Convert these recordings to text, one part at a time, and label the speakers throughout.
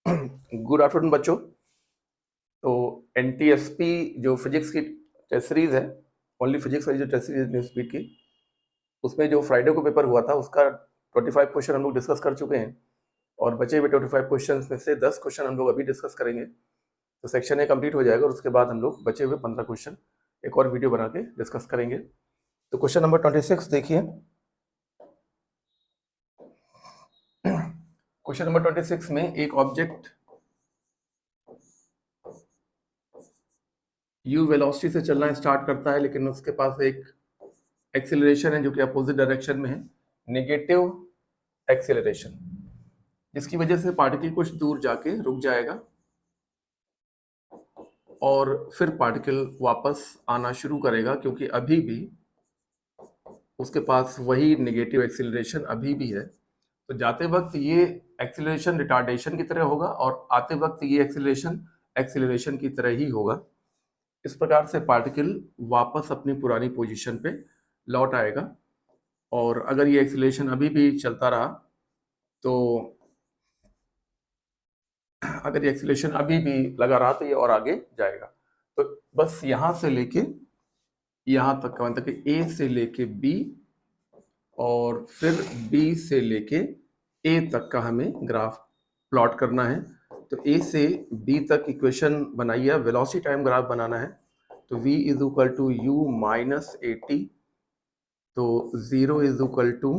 Speaker 1: Good afternoon बच्चों। तो एनटीएसपी जो फिजिक्स की टेस्ट सीरीज है, ओनली फिजिक्स वाली जो टेस्ट सीरीज न्यूज स्पीड की, उसमें जो फ्राइडे को पेपर हुआ था उसका 25 क्वेश्चन हम लोग डिस्कस कर चुके हैं और बचे हुए 25 क्वेश्चन में से 10 क्वेश्चन हम लोग अभी डिस्कस करेंगे। तो सेक्शन ए कंप्लीट हो जाएगा और उसके बाद हम लोग बचे हुए 15 क्वेश्चन एक और वीडियो बना के डिस्कस करेंगे। तो क्वेश्चन नंबर 26 देखिए। क्वेश्चन नंबर 26 में एक ऑब्जेक्ट u वेलोसिटी से चलना स्टार्ट करता है, लेकिन उसके पास एक एक्सेलरेशन है जो कि अपोजिट डायरेक्शन में है, नेगेटिव एक्सेलरेशन, जिसकी वजह से पार्टिकल कुछ दूर जाके रुक जाएगा और फिर पार्टिकल वापस आना शुरू करेगा, क्योंकि अभी भी उसके पास वही नेगेटिव एक्सेलरेशन अभी भी है। तो जाते वक्त ये एक्सेलरेशन रिटार्डेशन की तरह होगा और आते वक्त ये एक्सेलरेशन की तरह ही होगा। इस प्रकार से पार्टिकल वापस अपनी पुरानी पोजीशन पे लौट आएगा और अगर ये एक्सेलरेशन अभी भी चलता रहा तो अगर ये एक्सेलरेशन अभी भी लगा रहा तो ये और आगे जाएगा। तो बस यहाँ से लेके यहाँ तक का मतलब कि ए से लेके बी और फिर बी से लेके ए तक का हमें ग्राफ प्लॉट करना है। तो ए से बी तक इक्वेशन बनाइए, वेलोसिटी टाइम ग्राफ बनाना है। तो v is equal to u minus a t, तो 0 is equal to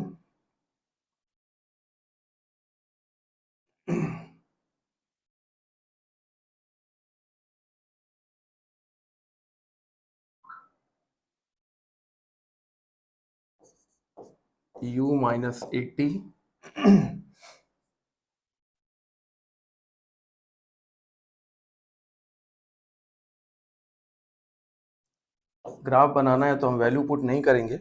Speaker 1: u minus a t. Graph बनाना है तो हम वैल्यू पुट नहीं करेंगे,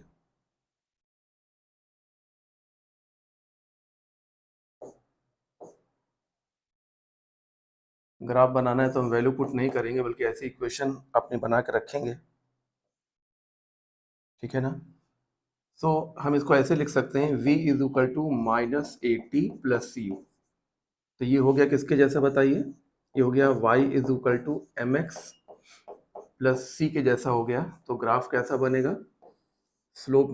Speaker 1: ग्राफ बनाना है तो हम वैल्यू पुट नहीं करेंगे, बल्कि ऐसी इक्वेशन अपनी बना के रखेंगे। ठीक है ना। सो हम इसको ऐसे लिख सकते हैं, v is equal to minus a t plus u. तो ये हो गया किसके जैसा बताइए, ये हो गया y is equal to M X plus C के जैसा हो गया। तो ग्राफ कैसा बनेगा, स्लोप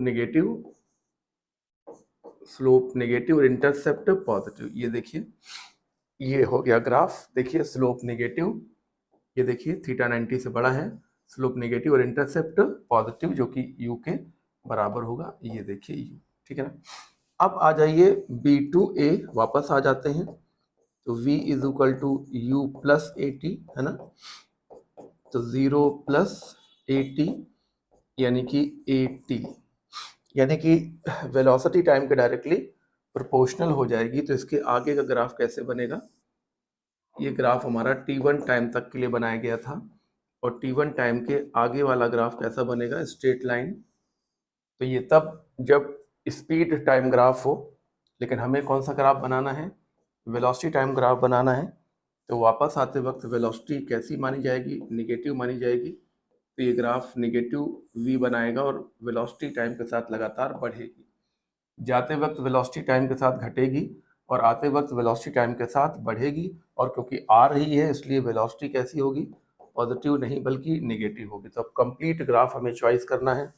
Speaker 1: नेगेटिव और इंटरसेप्ट पॉजिटिव। ये देखिए, ये हो गया ग्राफ। देखिए स्लोप नेगेटिव, ये देखिए थीटा 90 से बड़ा है, स्लोप नेगेटिव और इंटरसेप्ट पॉजिटिव जो कि यू के बराबर होगा। ये देखिए यू। ठीक है ना। अब आ जाइए बी टू ए, वापस आ जाते हैं। तो v is equal to u plus a t, है ना। तो 0 प्लस ए टी यानी कि ए टी, यानी कि वेलोसिटी टाइम के डायरेक्टली प्रोपोर्शनल हो जाएगी। तो इसके आगे का ग्राफ कैसे बनेगा, ये ग्राफ हमारा t1 टाइम तक के लिए बनाया गया था और t1 टाइम के आगे वाला ग्राफ कैसा बनेगा, स्ट्रेट लाइन। तो ये तब जब स्पीड टाइम ग्राफ हो, लेकिन हमें कौन सा ग्राफ बनाना है, वेलोसिटी टाइम ग्राफ बनाना है। तो वापस आते वक्त वेलोसिटी कैसी मानी जाएगी, नेगेटिव मानी जाएगी। तो ये ग्राफ नेगेटिव v बनाएगा और वेलोसिटी टाइम के साथ लगातार बढ़ेगी। जाते वक्त वेलोसिटी टाइम के साथ घटेगी और आते वक्त वेलोसिटी टाइम के साथ बढ़ेगी, और क्योंकि आ रही है इसलिए वेलोसिटी कैसी होगी, पॉजिटिव नहीं बल्कि नेगेटिव होगी। तो अब कंप्लीट ग्राफ हमें चॉइस करना है।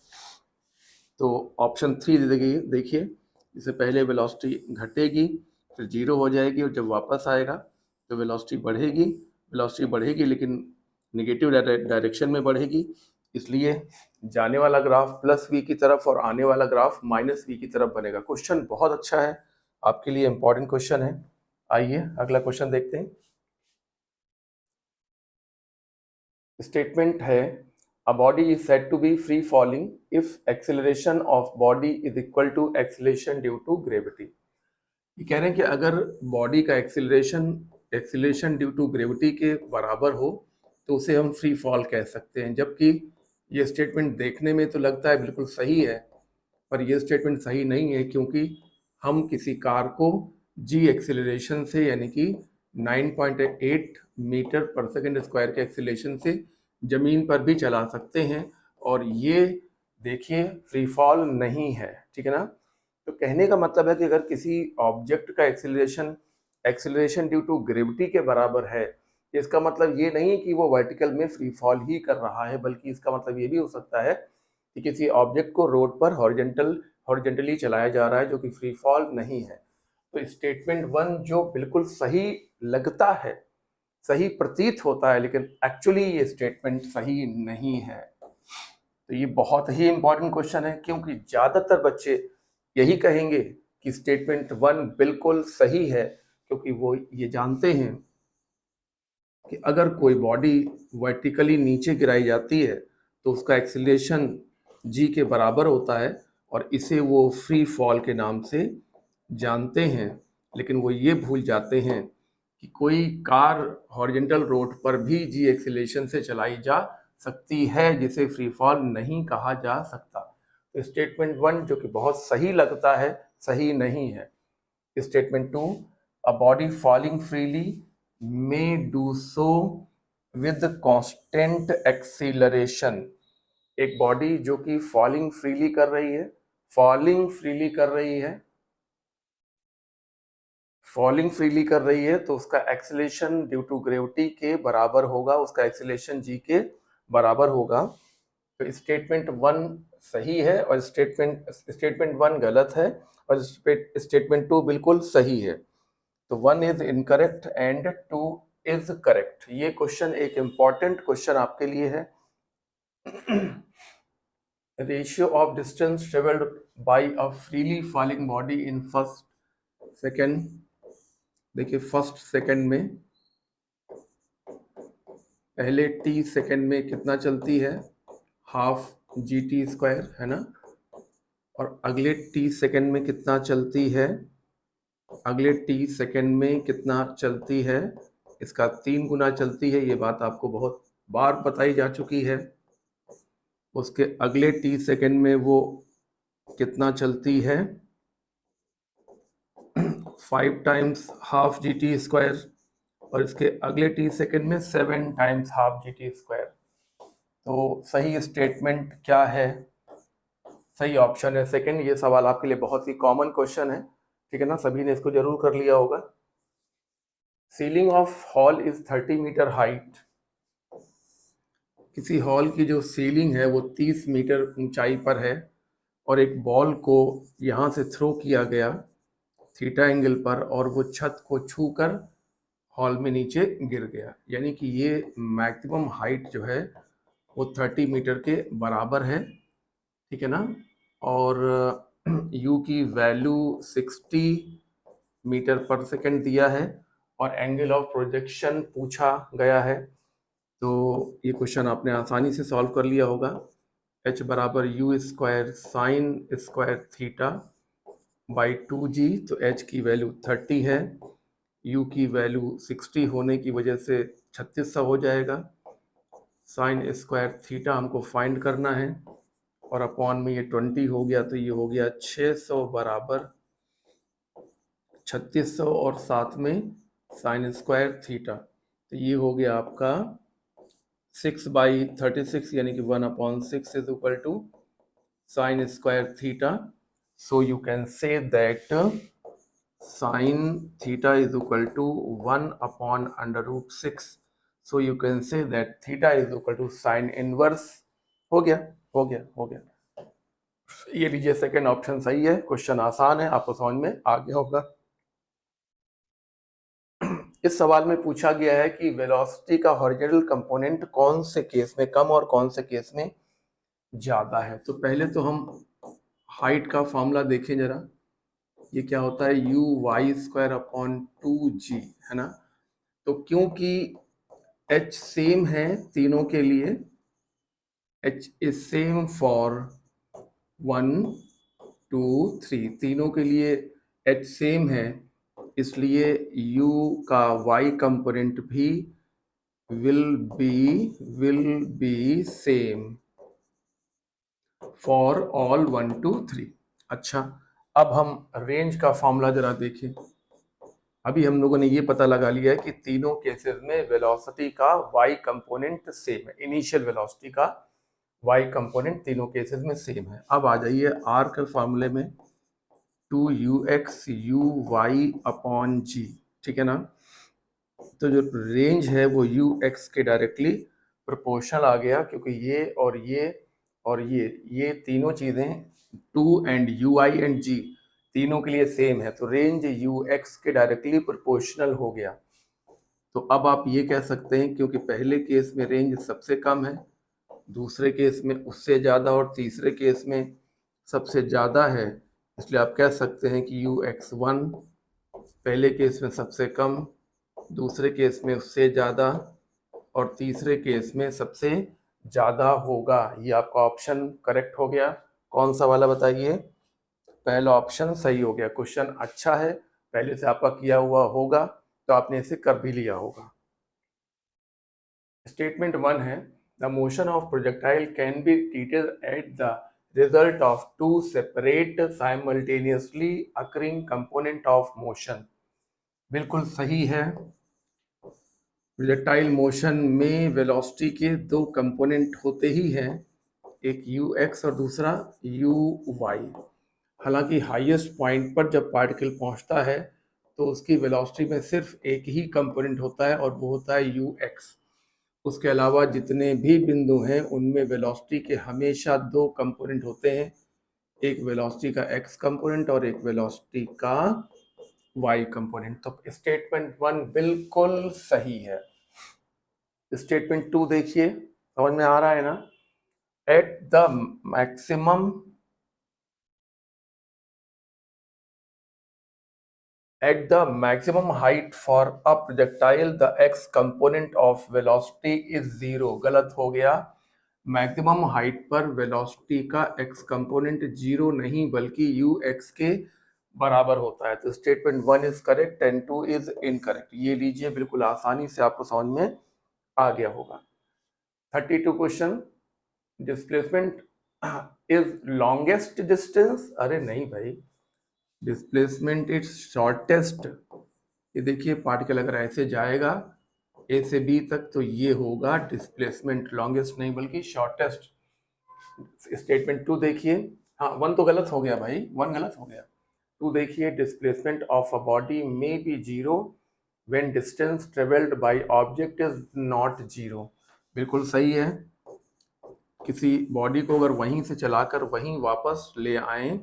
Speaker 1: तो ऑप्शन 3 देखिए, इससे पहले वेलोसिटी घटेगी, फिर 0 हो जाएगी और जब वापस आएगा तो वेलोसिटी बढ़ेगी लेकिन नेगेटिव डायरेक्शन में बढ़ेगी। इसलिए जाने वाला ग्राफ प्लस v की तरफ और आने वाला ग्राफ माइनस v की तरफ बनेगा। क्वेश्चन बहुत अच्छा है, आपके लिए इंपॉर्टेंट क्वेश्चन है। आइए अगला क्वेश्चन देखते हैं। स्टेटमेंट है, a body is said to be free falling if acceleration of body is equal to acceleration due to gravity। ये कह रहे हैं कि अगर बॉडी का एक्सीलरेशन ड्यू टू ग्रेविटी के बराबर हो तो उसे हम फ्री फॉल कह सकते हैं। जबकि ये स्टेटमेंट देखने में तो लगता है बिल्कुल सही है, पर यह स्टेटमेंट सही नहीं है, क्योंकि हम किसी कार को जी एक्सेलरेशन से यानी कि 9.8 मीटर पर सेकेंड स्क्वायर के एक्सेलरेशन से जमीन पर भी चला सकते हैं और ये देखिए फ्री फॉल नहीं है। ठीक है ना। तो कहने का मतलब है कि अगर किसी ऑब्जेक्ट का acceleration acceleration due to gravity के बराबर है, इसका मतलब ये नहीं कि वो वर्टिकल में फ्री फॉल ही कर रहा है, बल्कि इसका मतलब ये भी हो सकता है कि किसी ऑब्जेक्ट को रोड पर हॉरिजेंटली चलाया जा रहा है जो कि फ्री फॉल नहीं है। तो स्टेटमेंट 1 जो बिल्कुल सही लगता है, सही प्रतीत होता है, लेकिन एक्चुअली ये स्टेटमेंट सही नहीं है। तो ये बहुत ही इंपॉर्टेंट क्वेश्चन है, क्योंकि ज्यादातर बच्चे यही कहेंगे कि स्टेटमेंट 1 बिल्कुल सही है, क्योंकि वो ये जानते हैं कि अगर कोई बॉडी वर्टिकली नीचे गिराई जाती है तो उसका एक्सीलरेशन जी के बराबर होता है, और इसे वो फ्री फॉल के नाम से जानते हैं। लेकिन वो ये भूल जाते हैं कि कोई कार हॉरिजॉन्टल रोड पर भी जी एक्सीलरेशन से चलाई जा सकती है, जिसे फ्री फॉल नहीं कहा जा सकता। तो स्टेटमेंट 1 जो कि बहुत सही लगता है, सही नहीं है। Statement 2, a body falling freely may do so with constant acceleration। एक बॉडी जो कि फॉलिंग फ्रीली कर रही है, तो उसका एक्सीलरेशन ड्यू टू ग्रेविटी के बराबर होगा, उसका एक्सीलरेशन जी के बराबर होगा। तो स्टेटमेंट 1 सही है और स्टेटमेंट 1 गलत है, और स्टेटमेंट 2 बिल्कुल सही है। तो 1 is incorrect and 2 is correct. ये क्वेश्चन एक इंपॉर्टेंट क्वेश्चन आपके लिए है। Ratio of distance travelled by a freely falling body in first second. देखिए फर्स्ट सेकेंड में पहले टी सेकेंड में कितना चलती है, हाफ जी टी स्क्वायर, है ना। और अगले टी सेकेंड में कितना चलती है, अगले टी सेकेंड में कितना चलती है, इसका 3 गुना चलती है। ये बात आपको बहुत बार बताई जा चुकी है। उसके अगले टी सेकेंड में वो कितना चलती है, 5 times half G T square, और इसके अगले टी सेकेंड में 7 times half G T square. तो सही स्टेटमेंट क्या है, सही ऑप्शन है सेकेंड। ये सवाल आपके लिए बहुत ही कॉमन क्वेश्चन है, ठीक है ना, सभी ने इसको जरूर कर लिया होगा। Ceiling of hall is 30 metre height. किसी हॉल की जो सीलिंग है वो 30 मीटर ऊंचाई पर है, और एक बॉल को यहाँ से थ्रो किया गया थीटा एंगल पर, और वो छत को छूकर हॉल में नीचे गिर गया। यानी कि ये मैक्सिमम हाइट जो है वो 30 मीटर के बराबर है, ठीक है ना। और u की वैल्यू 60 मीटर पर सेकेंड दिया है, और एंगल ऑफ प्रोजेक्शन पूछा गया है। तो ये क्वेश्चन आपने आसानी से सॉल्व कर लिया होगा। h बराबर you square sine square theta by 2g। तो h की वैल्यू 30 है, u की वैल्यू 60 होने की वजह से 3600 हो जाएगा। साइन स्क्वायर थीटा हमको फाइंड करना है, और अपॉन में ये 20 हो गया, तो ये हो गया 600 बराबर 3600, और साथ में साइन स्क्वायर थीटा। तो ये हो गया आपका 6/36, यानी कि 1/6 is equal to sine square theta. So you can say that sine theta is equal to 1/√6। So you can say that theta is equal to sine inverse. हो गया। ये लीजिए सेकेंड ऑप्शन सही है। क्वेश्चन आसान है, आपको समझ में आ गया होगा। इस सवाल में पूछा गया है कि वेलोसिटी का हॉरिजॉन्टल कंपोनेंट कौन से केस में कम और कौन से केस में ज्यादा है। तो पहले तो हम हाइट का फॉर्मूला देखें जरा। ये क्या होता है, you Y square upon 2g, है ना। तो क्योंकि h सेम है तीनों के लिए, h इज सेम फॉर 1 2 3, तीनों के लिए h सेम है, इसलिए u का y कंपोनेंट भी will be same for all 1 2 3। अच्छा, अब हम रेंज का फॉर्मूला जरा देखें। अभी हम लोगों ने ये पता लगा लिया है कि तीनों केसेस में वेलोसिटी का y कंपोनेंट सेम है, इनिशियल वेलोसिटी का y कंपोनेंट तीनों केसेस में सेम है। अब आ जाइए r के फॉर्मूले में, 2ux u y upon g, ठीक है ना। तो जो रेंज है वो यू एक्स के डायरेक्टली प्रोपोर्शनल आ गया, क्योंकि ये और ये और ये तीनों चीज़ें 2 एंड यू आई एंड जी तीनों के लिए सेम है, तो रेंज यू एक्स के डायरेक्टली प्रोपोर्शनल हो गया। तो अब आप ये कह सकते हैं क्योंकि पहले केस में रेंज सबसे कम है, दूसरे केस में उससे ज़्यादा और तीसरे केस में सबसे ज़्यादा है, इसलिए आप कह सकते हैं कि यू एक्स वन पहले केस में सबसे कम, दूसरे केस में उससे ज़्यादा और तीसरे केस में सबसे ज़्यादा होगा। ये आपका ऑप्शन करेक्ट हो गया। कौन सा वाला बताइए? पहला ऑप्शन सही हो गया। क्वेश्चन अच्छा है, पहले से आपका किया हुआ होगा तो आपने इसे कर भी लिया होगा। स्टेटमेंट 1 है the motion of projectile can be treated at the result of two separate simultaneously occurring component of motion. बिल्कुल सही है। प्रोजेक्टाइल मोशन में वेलोसिटी के दो कंपोनेंट होते ही हैं, एक यू एक्स और दूसरा यू वाई। हालांकि हाईएस्ट पॉइंट पर जब पार्टिकल पहुंचता है तो उसकी वेलोसिटी में सिर्फ एक ही कंपोनेंट होता है और वो होता है यू एक्स। उसके अलावा जितने भी बिंदु हैं उनमें वेलोसिटी के हमेशा दो कंपोनेंट होते हैं, एक वेलोसिटी का एक्स कंपोनेंट और एक वेलोसिटी का वाई कंपोनेंट। तो स्टेटमेंट 1 बिल्कुल सही है। स्टेटमेंट 2 देखिए, समझ में आ रहा है ना? At the maximum At the maximum height for a projectile, the x component of velocity is 0। गलत हो गया। मैक्सिमम हाइट पर वेलोसिटी का x कंपोनेंट 0 नहीं बल्कि ux के बराबर होता है। तो statement 1 is correct and 2 is incorrect. ये लीजिए, बिल्कुल आसानी से आपको समझ में आ गया होगा। 32 question, displacement is longest distance. अरे नहीं भाई, डिस्प्लेसमेंट इज शॉर्टेस्ट। ये देखिए, पार्टिकल अगर ऐसे जाएगा ए से बी तक तो ये होगा डिस्प्लेसमेंट, लॉन्गेस्ट नहीं बल्कि शॉर्टेस्ट। स्टेटमेंट 2 देखिए, हाँ 1 तो गलत हो गया भाई, 1 गलत हो गया। 2 देखिए, displacement of a body may be 0 when distance travelled by object is not 0। बिल्कुल सही है। किसी बॉडी को अगर वहीं से चलाकर वहीं वापस ले आए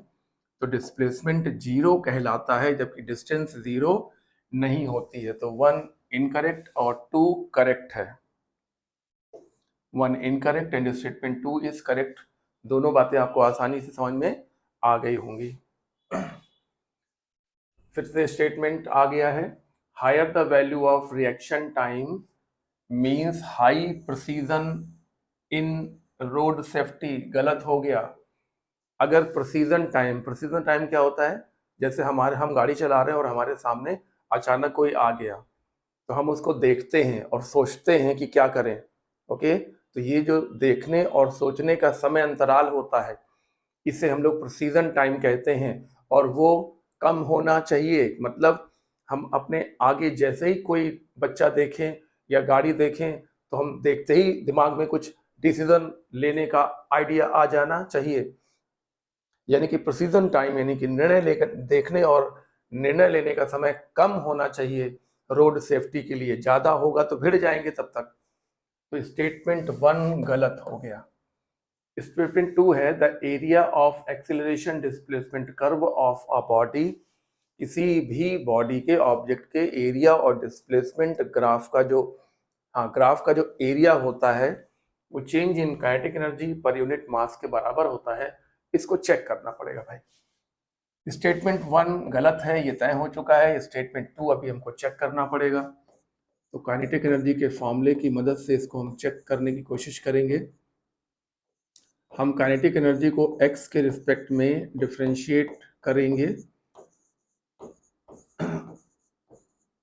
Speaker 1: तो डिस्प्लेसमेंट 0 कहलाता है, जबकि डिस्टेंस 0 नहीं होती है। तो 1 इनकरेक्ट और 2 करेक्ट है। 1 incorrect and statement 2 is correct. दोनों बातें आपको आसानी से समझ में आ गई होंगी। फिर से स्टेटमेंट आ गया है, higher the value of reaction time means high precision in road safety. गलत हो गया। अगर प्रिसीजन टाइम क्या होता है? जैसे हम गाड़ी चला रहे हैं और हमारे सामने अचानक कोई आ गया तो हम उसको देखते हैं और सोचते हैं कि क्या करें। ओके, तो ये जो देखने और सोचने का समय अंतराल होता है इसे हम लोग प्रिसीजन टाइम कहते हैं, और वो कम होना चाहिए। मतलब हम अपने आगे जैसे ही कोई बच्चा देखें या गाड़ी देखें तो हम देखते ही दिमाग में कुछ डिसीजन लेने का आइडिया आ जाना चाहिए। यानी कि प्रिसीजन टाइम यानी कि निर्णय लेकर देखने और निर्णय लेने का समय कम होना चाहिए रोड सेफ्टी के लिए। ज्यादा होगा तो भिड़ जाएंगे तब तक। तो स्टेटमेंट 1 गलत हो गया। स्टेटमेंट 2 है the area of acceleration displacement curve of a body. किसी भी बॉडी के ऑब्जेक्ट के एरिया और डिस्प्लेसमेंट ग्राफ का जो एरिया होता है वो change in kinetic energy per unit mass के बराबर होता है। इसको चेक करना पड़ेगा भाई। स्टेटमेंट 1 गलत है, ये तय हो चुका है। स्टेटमेंट 2 अभी हमको चेक करना पड़ेगा। तो काइनेटिक एनर्जी के फॉर्मूले की मदद से इसको हम चेक करने की कोशिश करेंगे। हम काइनेटिक एनर्जी को x के रिस्पेक्ट में डिफरेंशिएट करेंगे।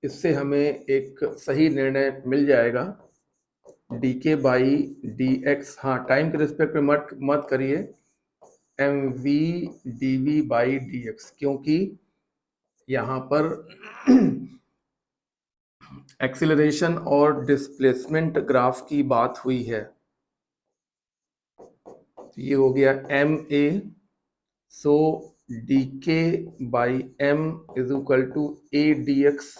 Speaker 1: इससे हमें एक सही निर्णय मिल जाएगा। dk बाई dx, हाँ टाइम के रिस्पेक्ट में मत करिए, mv dv बाई dx, क्योंकि यहाँ पर एक्सीलरेशन और डिस्प्लेसमेंट ग्राफ की बात हुई है। ये हो गया m a, so d k by m is equal to a d x.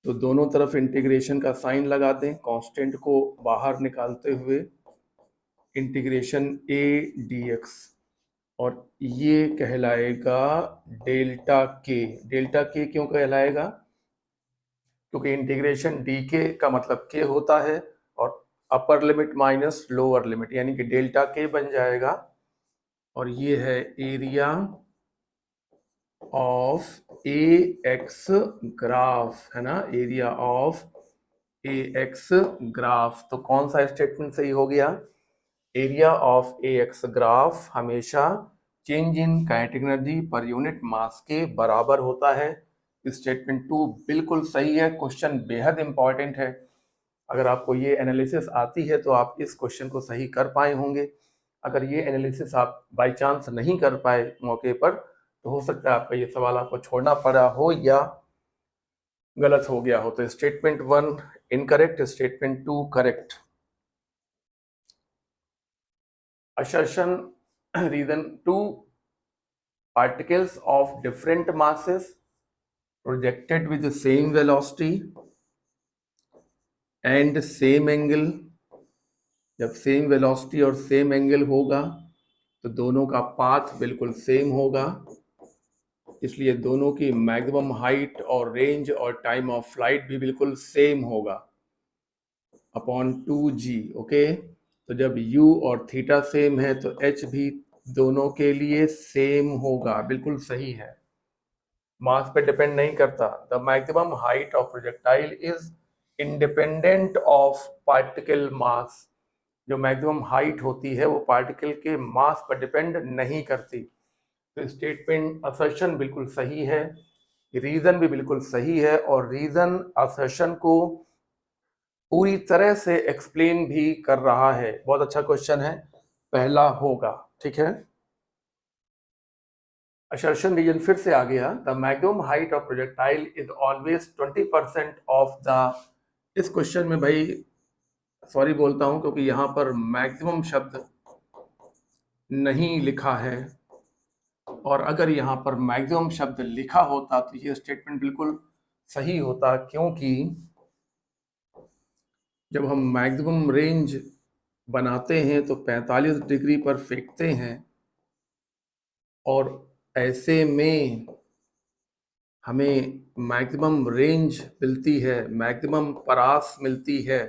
Speaker 1: तो दोनों तरफ इंटीग्रेशन का साइन लगा दें, कांस्टेंट को बाहर निकालते हुए इंटीग्रेशन a dx, और ये कहलाएगा डेल्टा के। डेल्टा के क्यों कहलाएगा? क्योंकि इंटीग्रेशन डी के का मतलब के होता है और upper limit minus lower limit, यानी कि डेल्टा के बन जाएगा। और ये है area of A X graph, है ना, area of A X graph. तो कौन सा स्टेटमेंट सही हो गया? Area of A X graph हमेशा change in kinetic energy per unit mass के बराबर होता है। स्टेटमेंट 2 बिल्कुल सही है। क्वेश्चन बेहद इंपॉर्टेंट है। अगर आपको ये एनालिसिस आती है तो आप इस क्वेश्चन को सही कर पाए होंगे। अगर ये एनालिसिस आप बाय चांस नहीं कर पाए मौके पर, तो हो सकता है आपका ये सवाल आपको छोड़ना पड़ा हो या गलत हो गया हो। तो statement 1 incorrect, statement 2 correct. assertion reason 2, particles of different masses projected with the same velocity and same angle। जब सेम वेलोसिटी और सेम एंगल होगा तो दोनों का पाथ बिल्कुल सेम होगा, इसलिए दोनों की मैक्सिमम हाइट और रेंज और टाइम ऑफ फ्लाइट भी बिल्कुल सेम होगा अपॉन 2g। ओके, तो जब u और थीटा सेम है तो h भी दोनों के लिए सेम होगा। बिल्कुल सही है, मास पे डिपेंड नहीं करता। The maximum height of projectile is independent of particle mass. जो मैक्सिमम हाइट होती है वो पार्टिकल के मास पर डिपेंड नहीं करती। तो स्टेटमेंट असर्शन बिल्कुल सही है, रीजन भी बिल्कुल सही है, और रीजन असर्शन को पूरी तरह से एक्सप्लेन भी कर रहा है। बहुत अच्छा क्वेश्चन है, पहला होगा। ठीक है, असर्शन रीजन फिर से आ गया। The maximum height of projectile is always 20% of the. इस क्वेश्चन में भाई सॉरी बोलता हूं क्योंकि यहां पर मैक्सिमम शब्द नहीं लिखा है, और अगर यहाँ पर मैक्सिमम शब्द लिखा होता तो ये स्टेटमेंट बिल्कुल सही होता, क्योंकि जब हम मैक्सिमम रेंज बनाते हैं तो 45 डिग्री पर फेंकते हैं, और ऐसे में हमें मैक्सिमम रेंज मिलती है, मैक्सिमम परास मिलती है,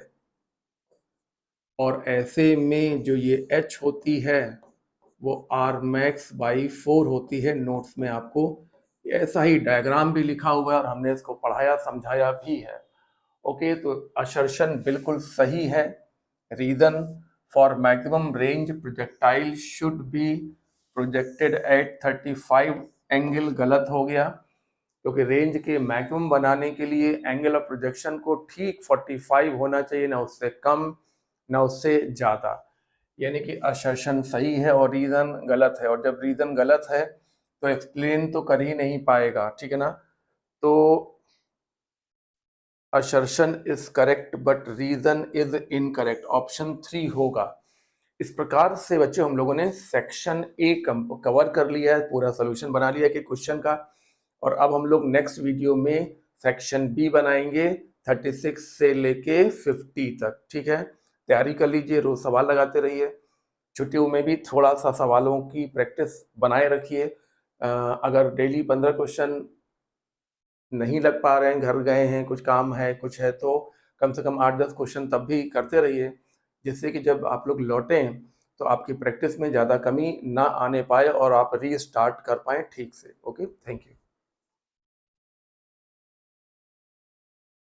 Speaker 1: और ऐसे में जो ये h होती है वो r max बाई 4 होती है। नोट्स में आपको ऐसा ही डायग्राम भी लिखा हुआ है और हमने इसको पढ़ाया समझाया भी है। ओके, तो असर्शन बिल्कुल सही है। Reason for maximum range projectile should be projected at 35 angle गलत हो गया, क्योंकि रेंज के मैक्सिमम बनाने के लिए एंगल ऑफ प्रोजेक्शन को ठीक 45 होना चाहिए, ना उससे कम ना उससे ज़्यादा। यानी कि असर्शन सही है और रीज़न गलत है, और जब रीज़न गलत है तो एक्सप्लेन तो कर ही नहीं पाएगा। ठीक है ना, तो assertion is correct but reason is incorrect, option 3 होगा। इस प्रकार से बच्चों हम लोगों ने सेक्शन ए कवर कर लिया है, पूरा सोल्यूशन बना लिया कि क्वेश्चन का, और अब हम लोग नेक्स्ट वीडियो में सेक्शन बी बनाएंगे 36 से लेके 50 तक। ठीक है, तैयारी कर लीजिए, रोज सवाल लगाते रहिए, छुट्टियों में भी थोड़ा सा सवालों की प्रैक्टिस बनाए रखिए। अगर डेली 15 क्वेश्चन नहीं लग पा रहे हैं, घर गए हैं, कुछ काम है, कुछ है, तो कम से कम 8-10 क्वेश्चन तब भी करते रहिए, जिससे कि जब आप लोग लौटें तो आपकी प्रैक्टिस में ज़्यादा कमी ना आने पाए और आप रीस्टार्ट कर पाएँ ठीक से। Okay, thank you.